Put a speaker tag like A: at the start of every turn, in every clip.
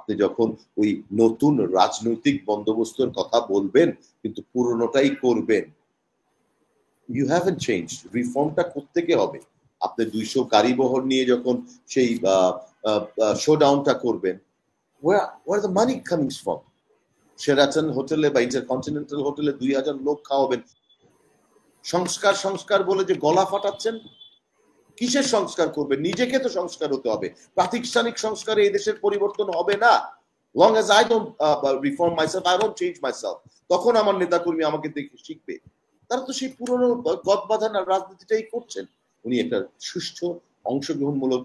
A: আপনি যখন ওই নতুন রাজনৈতিক বন্দোবস্তের কথা বলবেন কিন্তু পুরনোটাই করবেন, ইউ হ্যাভেন্ট চেঞ্জ। রিফর্মটা কোত্থেকে হবে? আপনি 200 গাড়ি বহর নিয়ে যখন সেই শোডাউনটা করবেন, where the money comes from? Sheraton হোটেলে বা ইন্টারকন্টিনেন্টাল হোটেলে 2000 লোক খাওয়াবেন, সংস্কার সংস্কার বলে যে গলা ফাটাচ্ছেন, কিসের সংস্কার করবে? নিজেকে তো সংস্কার হতে হবে। প্রাতিষ্ঠানিক সংস্কারে এই দেশের পরিবর্তন হবে না। long as I don't reform myself, I don't change myself, তখন আমার নেতাকর্মী আমাকে দেখে শিখবে। তারা তো সেই পুরনো গদবাঁধা রাজনীতিটাই করছেন। উনি একটা সুষ্ঠু অংশগ্রহণমূলক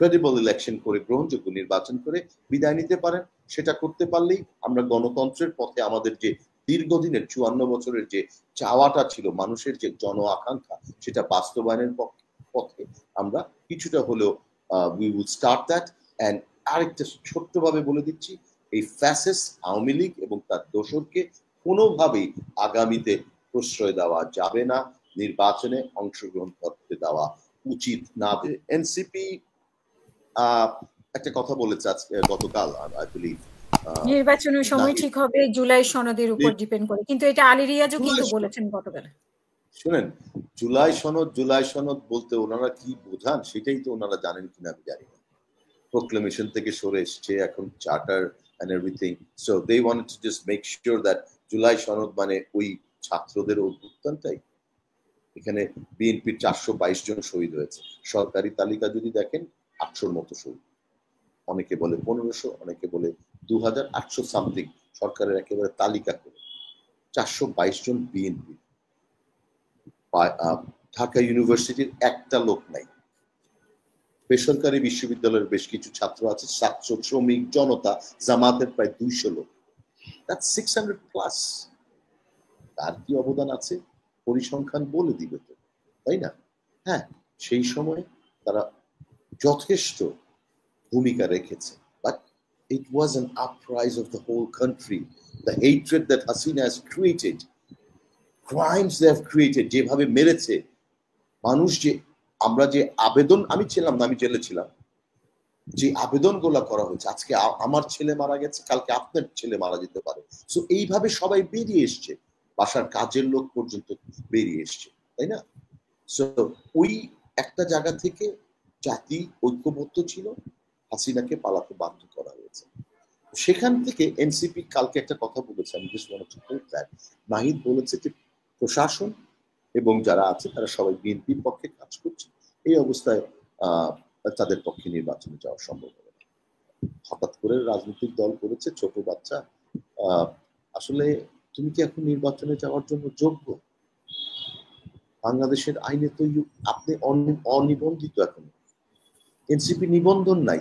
A: ক্রেডিবল ইলেকশন করে, গ্রহণযোগ্য নির্বাচন করে বিদায় নিতে পারেন। সেটা করতে পারলেই আমরা গণতন্ত্রের পথে আমাদের যে দীর্ঘদিনের 54 বছরের যে চাওয়াটা ছিল, মানুষের যে জন আকাঙ্ক্ষা, সেটা বাস্তবায়নের পথে আমরা কিছুটা হলেও we will start that. And আরেকটা ছোট্টভাবে বলে দিচ্ছি, এই ফ্যাসিস্ট আওয়ামী লীগ এবং তার দোসরকে কোনোভাবেই আগামীতে প্রশ্রয় দেওয়া যাবে না, নির্বাচনে অংশগ্রহণ করতে দেওয়া উচিত না। এনসিপি একটা কথা বলেছে আজকে, গতকাল আই বিলিভ,
B: নির্বাচনের সময় ঠিক হবে জুলাই সনদের উপর ডিপেন্ড করে, কিন্তু এটা আলী রিয়াজও কিন্তু বলেছেন গতকাল।
A: শুনেন, জুলাই সনদ বলতে ওনারা কি বোঝান সেটাই তো ওনারা জানেন কিনা আমি জানি না। প্রোক্লেমেশন থেকে সরে এসছে, এখন charter and everything, so they wanted to just make sure that July সনদ মানে ওই ছাত্রদের অভ্যুত্থানটাই। এখানে বিএনপির 422 জন শহীদ হয়েছে, সরকারি তালিকা যদি দেখেন 800-র মতো শহীদ, অনেকে বলে 1500, অনেকে বলে 2800 সামথিং, সরকারের একেবারে তালিকা করে 422 জন বিএনপি। ঢাকা ইউনিভার্সিটির একটা লোক নাই, বেসরকারি বিশ্ববিদ্যালয়ের বেশ কিছু ছাত্র আছে, ছাত্র, শ্রমিক, জনতা, জামাতের প্রায় 200 লোক, দ্যাটস 600 প্লাস। তার কি অবদান আছে পরিসংখ্যান বলে দিবে তো, তাই না? হ্যাঁ, সেই সময় তারা যথেষ্ট ভূমিকা রেখেছে, but it was an uprising of the whole country. The hatred that Hasina has created, crimes they have created, যেভাবে মেরেছে মানুষ, যে আমরা যে আবেদন, আমি ছিলাম না, আমি জেলে ছিলাম, যে আবেদন গুলা করা হয়েছে, আজকে আমার ছেলে মারা গেছে, কালকে আপনার ছেলে মারা যেতে পারে। সো এইভাবে সবাই বেরিয়ে এসছে, বাসার কাজের লোক পর্যন্ত বেরিয়ে এসছে, তাই না? সো ওই একটা জায়গা থেকে জাতি ঐক্যবদ্ধ ছিল, হাসিনাকে পালাতে বাধ্য করা হয়েছে। সেখান থেকে এনসিপি কালকে একটা কথা বলেছে, আমি just want to quote that. Nahid বলেছে যে প্রশাসন এবং যারা আছে তারা সবাই বিএনপির পক্ষে কাজ করছে, এই অবস্থায় তাদের পক্ষে নির্বাচনে যাওয়া সম্ভব হবে না। হঠাৎ করে রাজনৈতিক দল করেছে, ছোট বাচ্চা, আসলে তুমি কি এখন নির্বাচনে যাওয়ার জন্য যোগ্য? বাংলাদেশের আইনে তো আপনি অনিবন্ধিত, এখন এনসিপি নিবন্ধন নাই,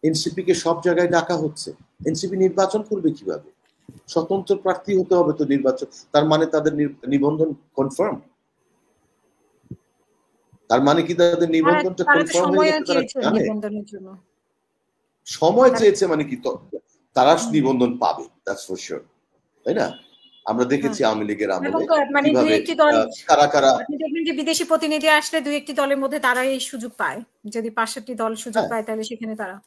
A: এনসিপি কে সব জায়গায় ডাকা হচ্ছে, এনসিপি নির্বাচন করবে কিভাবে? স্বতন্ত্র প্রার্থী হতে হবে তো নির্বাচন, তার মানে তাদের নিবন্ধন কনফার্ম? তার মানে কি তাদের নিবন্ধনটা কনফার্ম হয়ে গেছে? তারা জানে সময় চেয়েছে, মানে কি তারা নিবন্ধন পাবে, দ্যাটস ফর শিওর, তাই না? আমরা দেখেছি আওয়ামী লীগের আমলে কারা কারা,
B: আপনি দেখবেন যে বিদেশি প্রতিনিধি আসলে দুই একটি দলের মধ্যে তারা এই সুযোগ পায়, যদি 65টি দল সুযোগ পায় তাহলে সেখানে তারা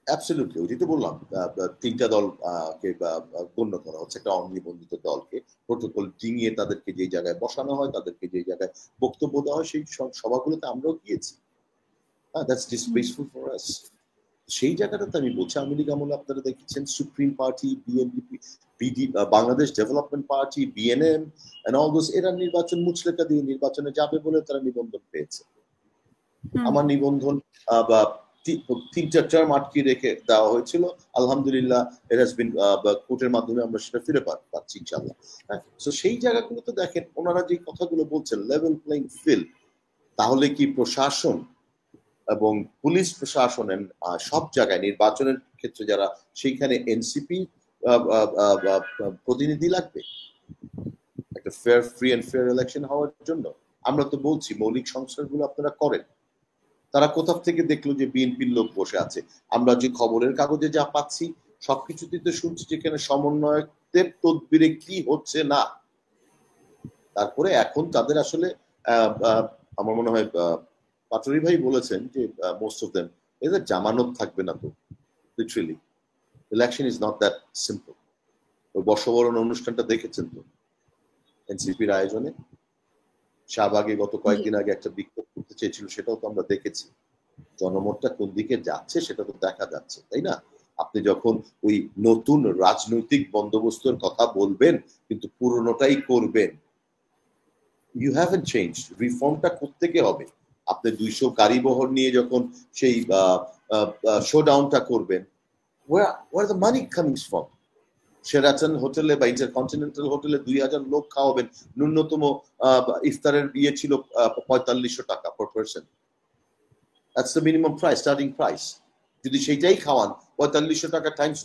A: অ্যাবসলিউটলি, ওই তো বললাম 3টা দল কে গণ্য করা হচ্ছে, একটা অনিবন্ধিত দলকে প্রোটোকল ডিঙিয়ে তাদেরকে যে জায়গায় বসানো হয়, তাদেরকে যে জায়গায় বক্তব্য দেওয়া হয়, সেই সভাগুলোতে আমরাও গিয়েছি। That's disgraceful for us. সেই জায়গাটাতে আমি বলছি, আওয়ামী লীগ আমলে আপনারা দেখেছেন supreme party, BNP, Bangladesh development party, BNM and all those, এরা নির্বাচন মুচলেকা দিয়ে নির্বাচনে যাবে বলে তারা নিবন্ধন পেয়েছে। আমার নিবন্ধন বা 3টা টার্ম আটকে রেখে দেওয়া হয়েছিল, আলহামদুলিল্লাহ ইট হ্যাজ বিন, কোর্টের মাধ্যমে আমরা সেটা ফিরে পাচ্ছি ইনশাআল্লাহ। সো সেই জায়গাগুলোতে দেখেন ওনারা যে কথাগুলো বলছেন, লেভেল প্লেইং ফিল্ড, তাহলে কি প্রশাসন এবং পুলিশ প্রশাসন সব জায়গায় নির্বাচনের ক্ষেত্রে যারা, সেইখানে এনসিপি প্রতিনিধি লাগবে একটা fair, free and fair election হওয়ার জন্য? আমরা তো বলছি মৌলিক সংস্কারগুলো আপনারা করেন, তারা কোথা থেকে দেখলো যে বিএনপির লোক বসে আছে? আমরা যে খবরের কাগজে যা পাচ্ছি সবকিছুতেই তো শুনছি যেখানে সমন্বয়কদের তদবিরে কি হচ্ছে না। তারপরে এখন তাদের আসলে আমার মনে হয় পাটোয়ারি ভাই বলেছেন যে মোস্ট অফ দেম এদের জামানত থাকবে না তো। Literally election is not that simple. ওই বর্ষবরণ অনুষ্ঠানটা দেখেছেন তো এনসিপির আয়োজনে, শাহবাগে গত কয়েকদিন আগে একটা বিক্ষোভ করতে চেয়েছিল, সেটাও তো আমরা দেখেছি। জনমতটা কোন দিকে যাচ্ছে সেটা তো দেখা যাচ্ছে, তাই না? আপনি যখন ওই নতুন রাজনৈতিক বন্দোবস্তের কথা বলবেন কিন্তু পুরনোটাই করবেন, ইউ হ্যাভেন্ট চেঞ্জ। রিফর্মটা কোত্থেকে হবে? আপনি 200 গাড়ি বহর নিয়ে যখন সেই শোডাউনটা করবেন, where the money coming from? Sheraton হোটেলে বা ইন্টারকন্টিনেন্টাল হোটেলে 2000 লোক খাওয়াবেন, ন্যূনতম ইফতারের ইয়ে ছিল 4500 টাকা per person. That's the minimum price, starting price. যদি সেইটাই খাওয়ান 4500 টাকা টাইমস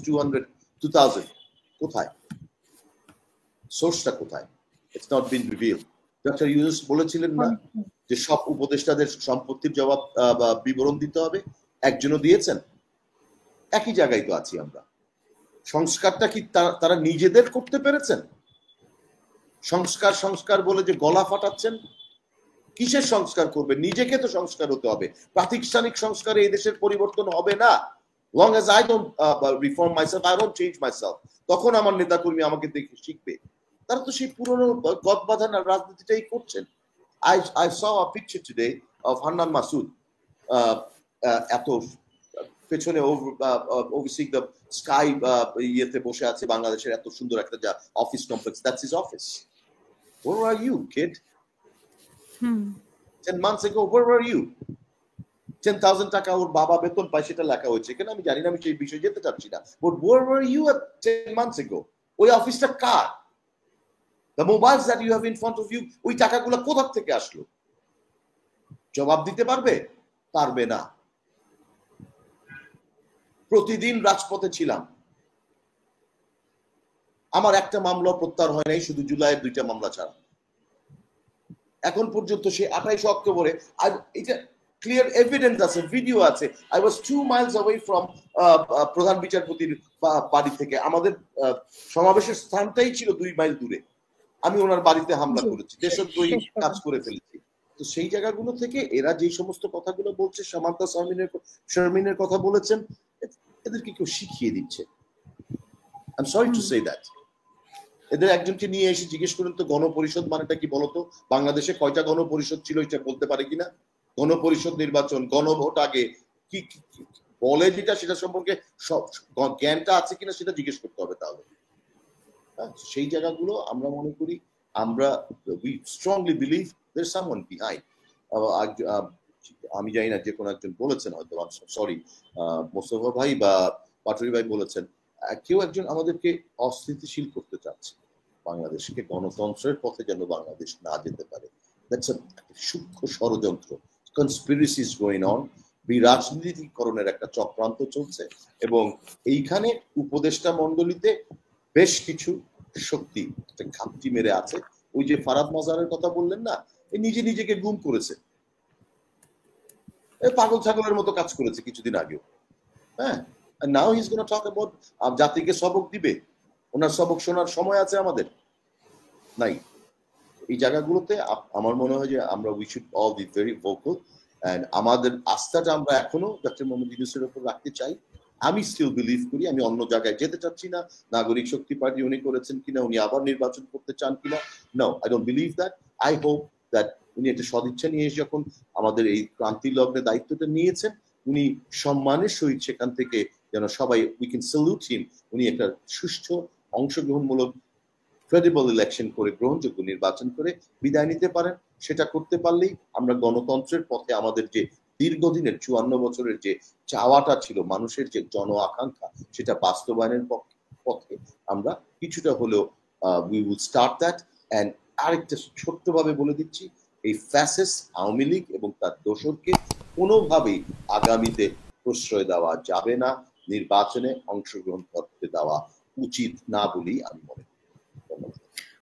A: 2000 কোথায়? সোর্সটা কোথায়? It's not been revealed. Doctor Yunus বলেছিলেন না যে সব উপদেষ্টাদের সম্পত্তির জবাব বিবরণ দিতে হবে, একজনও দিয়েছেন? একই জায়গায় তো আছি আমরা। সংস্কারটা কি তারা নিজেদের করতে পেরেছেন? সংস্কার সংস্কার বলে যে গলা ফাটাচ্ছেন, কিসের সংস্কার করবে? নিজেকে তো সংস্কার হতে হবে। প্রাতিষ্ঠানিক সংস্কারে এই দেশের পরিবর্তন হবে না। long as I don't reform myself, I don't change myself, তখন আমার নেতাকর্মী আমাকে দেখে শিখবে। তারা তো সেই পুরনো গদ বাঁধানো রাজনীতিটাই করছেন। I saw a picture today of Hannan Masood এত পেছনে ওভারসিং দ্য স্কাই ইয়েতে বসে আছে বাংলাদেশের এত সুন্দর একটা যা office complex, that's his office. Where are you, kid? 10 months ago, where were you? 10,000 টাকা ওর বাবা বেতন পায়, সেটা লেখা হয়েছে। কেন আমি জানি না, আমি সেই বিষয়ে যেতে চাচ্ছি না। But where were you at 10 months ago? ওই অফিসটা কার? The mobiles that you have in front of you, ওই টাকাগুলো কোথা থেকে আসলো? জবাব দিতে পারবে? পারবে না। প্রতিদিন রাজপথে ছিলাম, আমার একটা মামলা প্রত্যাহার হয় নাই, শুধু জুলাইয়ের 2টা মামলা ছাড়া। এখন পর্যন্ত সে 28 অক্টোবরে, এটা ক্লিয়ার এভিডেন্স আছে, ভিডিও আছে। I was 2 miles away from প্রধান বিচারপতির বাড়ি থেকে। আমাদের সমাবেশের স্থানটাই ছিল 2 মাইল দূরে। আমি ওনার বাড়িতে হামলা করেছি, দেশদ্রোহী কাজ করে ফেলেছি। তো সেই জায়গাগুলো থেকে এরা যে সমস্ত কথাগুলো বলছে, সামান্তা শারমিনের কথা বলেছেন, এদেরকে কেউ শিখিয়ে দিচ্ছে। I'm sorry to say that. এদের একজনকে নিয়ে এসে জিজ্ঞেস করেন তো গণপরিষদ মানেটা কি বলতো? বাংলাদেশে কয়টা গণপরিষদ ছিল এটা বলতে পারে কিনা? গণপরিষদ নির্বাচন, গণভোট আগে কি বলে যেটা, সেটা সম্পর্কে জ্ঞানটা আছে কিনা সেটা জিজ্ঞেস করতে হবে। তাহলে সেই জায়গাগুলো আমরা মনে করি, আমরা we strongly believe there's someone behind. আমি জানি না যে কোনো একজন বলেছেন, হয়তো সরি মোস্তফা ভাই বা পাটুরি ভাই বলেছেন, কেউ একজন আমাদেরকে অস্থিতিশীল করতে চাচ্ছে, বাংলাদেশকে গণতন্ত্রের পথে যেন বাংলাদেশ না যেতে পারে। দ্যাটস আ সূক্ষ্ম ষড়যন্ত্র, কনস্পিরেসিস গোয়িং অন, বিরাজনীতিকরণের একটা চক্রান্ত চলছে। এবং এইখানে উপদেষ্টা মণ্ডলীতে বেশ কিছু শক্তি একটা ঘাপটি মেরে আছে। ওই যে ফারাদ মাজারের কথা বললেন না, নিজে নিজেকে গুম করেছে, পাগল ছাগলের মতো কাজ করেছে কিছুদিন আগেও। হ্যাঁ, নাও he is gonna talk about জাতিকে সবক দিবে। ওনার সবক শোনার সময় আছে আমাদের? নাই। এই জায়গাগুলোতে আমার মনে হয় যে আমরা we should all be very vocal, and আমাদের আস্থাটা আমরা এখনো ডক্টর মোহাম্মদ ইউনূসের উপর রাখতে চাই। আমি স্টিল বিলিভ করি, আমি অন্য জায়গায় যেতে চাচ্ছি না। নাগরিক শক্তি পার্টি উনি করেছেন কিনা, উনি আবার নির্বাচন করতে চান কিনা, no, I don't believe that. I hope that উনি একটা সদিচ্ছা নিয়ে এসে যখন আমাদের এই ক্রান্তি লগ্নে দায়িত্বটা নিয়েছেন, উনি সম্মানের সহিত সেখান থেকে যেন সবাই উই ক্যান স্যালুট হিম, উনি একটা সুষ্ঠু অংশগ্রহণমূলক ক্রেডিবল ইলেকশন করে, গ্রহণযোগ্য নির্বাচন করে বিদায় নিতে পারেন। সেটা করতে পারলেই আমরা গণতন্ত্রের পথে আমাদের যে দীর্ঘদিনের 54 বছরের যে চাওয়াটা ছিল, মানুষের যে জন আকাঙ্ক্ষা, সেটা বাস্তবায়নের পথে আমরা কিছুটা হলেও we will start that. And আরেকটা ছোট্টভাবে বলে দিচ্ছি, এই ফ্যাসিস্ট আওয়ামী লীগ এবং তার দোসরকে কোনোভাবেই আগামীতে প্রশ্রয় দেওয়া যাবে না, নির্বাচনে অংশগ্রহণ করতে দেওয়া উচিত না বলেই আমি মনে করি।